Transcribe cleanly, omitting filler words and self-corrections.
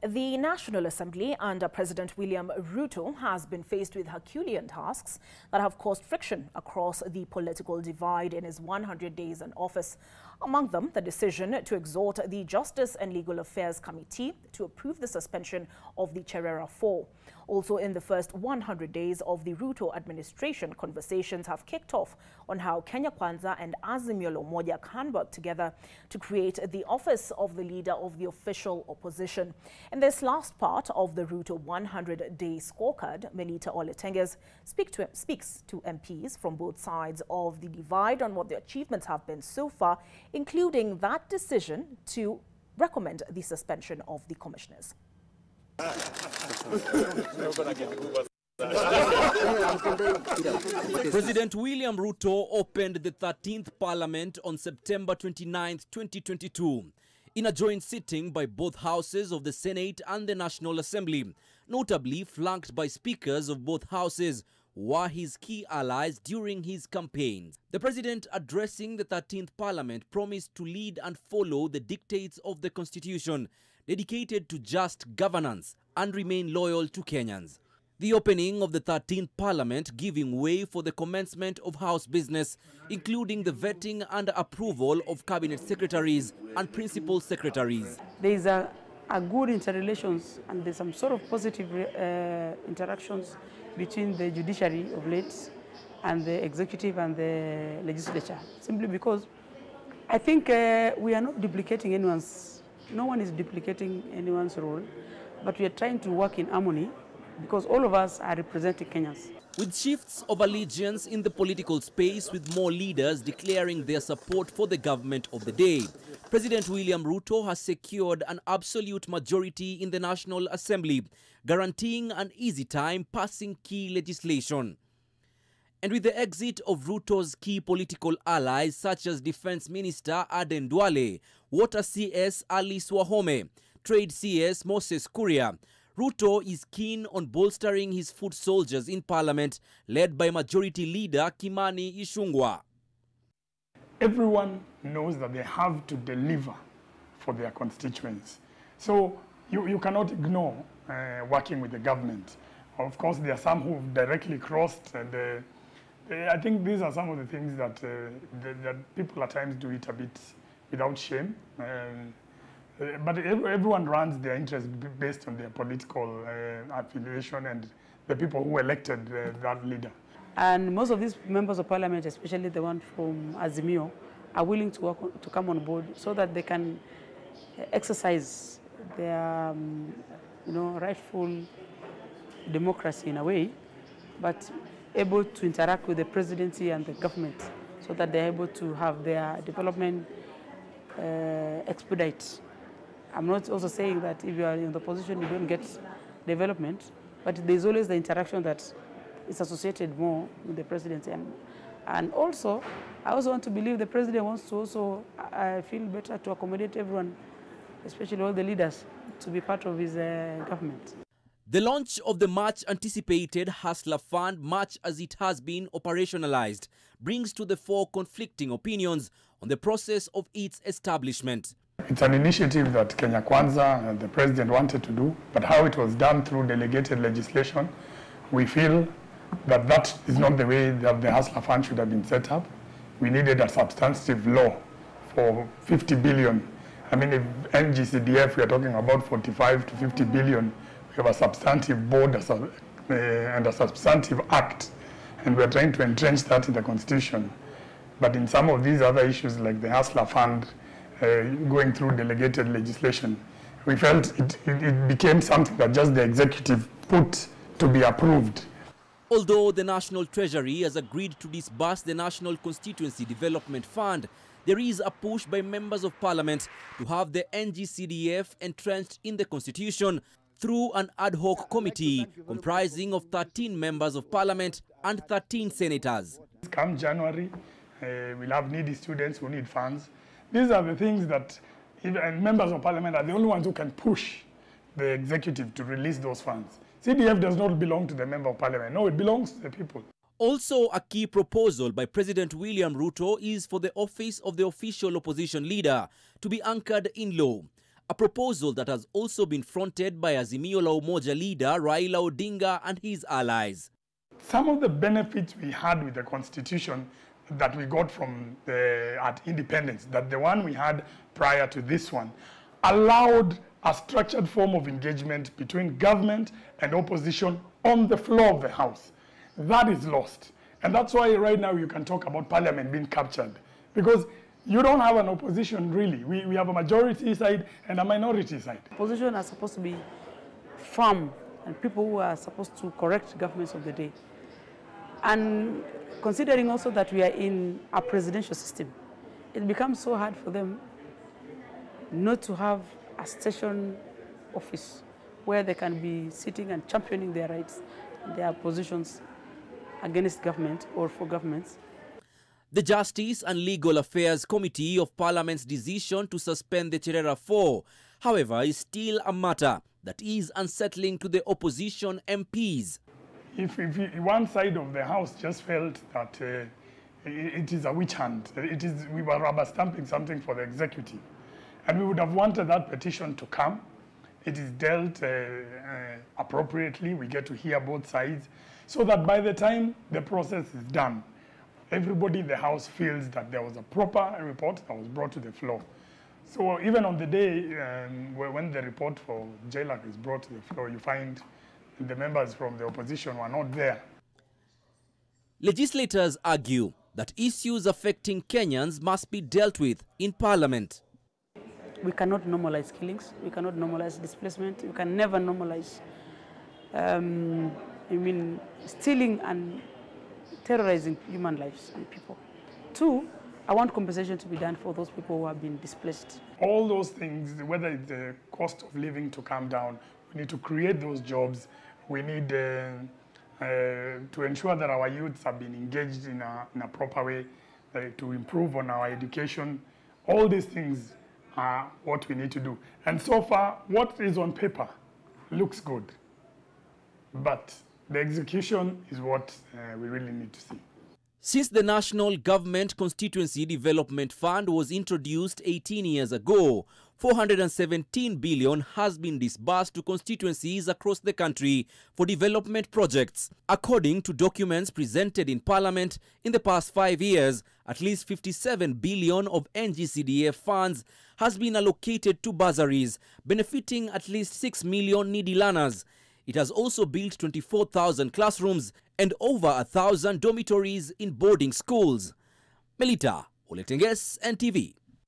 The National Assembly under President William Ruto has been faced with Herculean tasks that have caused friction across the political divide in his 100 days in office. Among them, the decision to exhort the Justice and Legal Affairs Committee to approve the suspension of the Cherera 4. Also, in the first 100 days of the Ruto administration, conversations have kicked off on how Kenya Kwanza and Azimio la Umoja can work together to create the office of the leader of the official opposition. In this last part of the Ruto 100-day scorecard, Melita Oletenges speaks to MPs from both sides of the divide on what the achievements have been so far, including that decision to recommend the suspension of the commissioners. President William Ruto opened the 13th Parliament on September 29, 2022, in a joint sitting by both houses of the Senate and the National Assembly, notably flanked by speakers of both houses, who were his key allies during his campaigns. The president, addressing the 13th Parliament, promised to lead and follow the dictates of the Constitution, dedicated to just governance, and remain loyal to Kenyans. The opening of the 13th Parliament giving way for the commencement of House business, including the vetting and approval of cabinet secretaries and principal secretaries. There is a good interrelations and there's some sort of positive interactions between the judiciary of late and the executive and the legislature, simply because I think we are not duplicating no one is duplicating anyone's role, but we are trying to work in harmony because all of us are representing Kenyans. With shifts of allegiance in the political space, with more leaders declaring their support for the government of the day, President William Ruto has secured an absolute majority in the National Assembly, guaranteeing an easy time passing key legislation. And with the exit of Ruto's key political allies such as Defense Minister Aden Duale, Water CS Alice Wahome, Trade CS Moses Kuria, Ruto is keen on bolstering his foot soldiers in Parliament, led by Majority Leader Kimani Ichung'wah. Everyone knows that they have to deliver for their constituents. So you cannot ignore working with the government. Of course, there are some who have directly crossed, and I think these are some of the things that, that people at times do it a bit without shame. But everyone runs their interest based on their political affiliation and the people who elected that leader. And most of these members of parliament, especially the one from Azimio, are willing to come on board so that they can exercise their rightful democracy in a way, but able to interact with the presidency and the government so that they're able to have their development expedite. I'm not also saying that if you are in the position you don't get development, but there's always the interaction that is associated more with the presidency. And also, I also want to believe the president wants to also feel better to accommodate everyone, especially all the leaders, to be part of his government. The launch of the much-anticipated Hustler Fund, much as it has been operationalized, brings to the fore conflicting opinions on the process of its establishment. It's an initiative that Kenya Kwanza and the president wanted to do, but how it was done through delegated legislation, we feel that that is not the way that the Hustler Fund should have been set up. We needed a substantive law for 50 billion. I mean, if NGCDF, we are talking about 45 to 50 billion. We have a substantive board and a substantive act, and we are trying to entrench that in the Constitution. But in some of these other issues, like the Hustler Fund, going through delegated legislation, we felt it became something that just the executive put to be approved. Although the National Treasury has agreed to disburse the National Constituency Development Fund, there is a push by members of Parliament to have the NGCDF entrenched in the Constitution through an ad hoc committee comprising of 13 members of Parliament and 13 senators. Come January, we'll have needy students who need funds. These are the things that even members of Parliament are the only ones who can push the executive to release those funds. CDF does not belong to the member of Parliament. No, it belongs to the people. Also, a key proposal by President William Ruto is for the office of the official opposition leader to be anchored in law. a proposal that has also been fronted by Azimio la Umoja leader Raila Odinga and his allies. Some of the benefits we had with the constitution that we got from at independence, that the one we had prior to this one, allowed a structured form of engagement between government and opposition on the floor of the House. That is lost. And that's why right now you can talk about parliament being captured, because you don't have an opposition really. We have a majority side and a minority side. Opposition are supposed to be firm and people who are supposed to correct governments of the day. And considering also that we are in a presidential system, it becomes so hard for them not to have a station office where they can be sitting and championing their rights, their positions against government or for governments. The Justice and Legal Affairs Committee of Parliament's decision to suspend the Cherera 4, however, is still a matter that is unsettling to the opposition MPs. If one side of the House just felt that it is a witch hunt, we were rubber stamping something for the executive, and we would have wanted that petition to come. It is dealt appropriately. We get to hear both sides, so that by the time the process is done, everybody in the House feels that there was a proper report that was brought to the floor. So even on the day when the report for JLAC is brought to the floor, you find the members from the opposition were not there. Legislators argue that issues affecting Kenyans must be dealt with in Parliament. We cannot normalize killings. We cannot normalize displacement. We can never normalize stealing and terrorizing human lives and people. Two, I want compensation to be done for those people who have been displaced. All those things, whether it's the cost of living to come down, we need to create those jobs. We need to ensure that our youths have been engaged in a proper way, to improve on our education. All these things are what we need to do. And so far, what is on paper looks good. But the execution is what we really need to see. Since the National Government Constituency Development Fund was introduced 18 years ago, 417 billion has been disbursed to constituencies across the country for development projects. According to documents presented in Parliament, in the past 5 years, at least 57 billion of NGCDF funds has been allocated to bursaries, benefiting at least 6 million needy learners. It has also built 24,000 classrooms and over 1,000 dormitories in boarding schools. Melita Oletenges, NTV.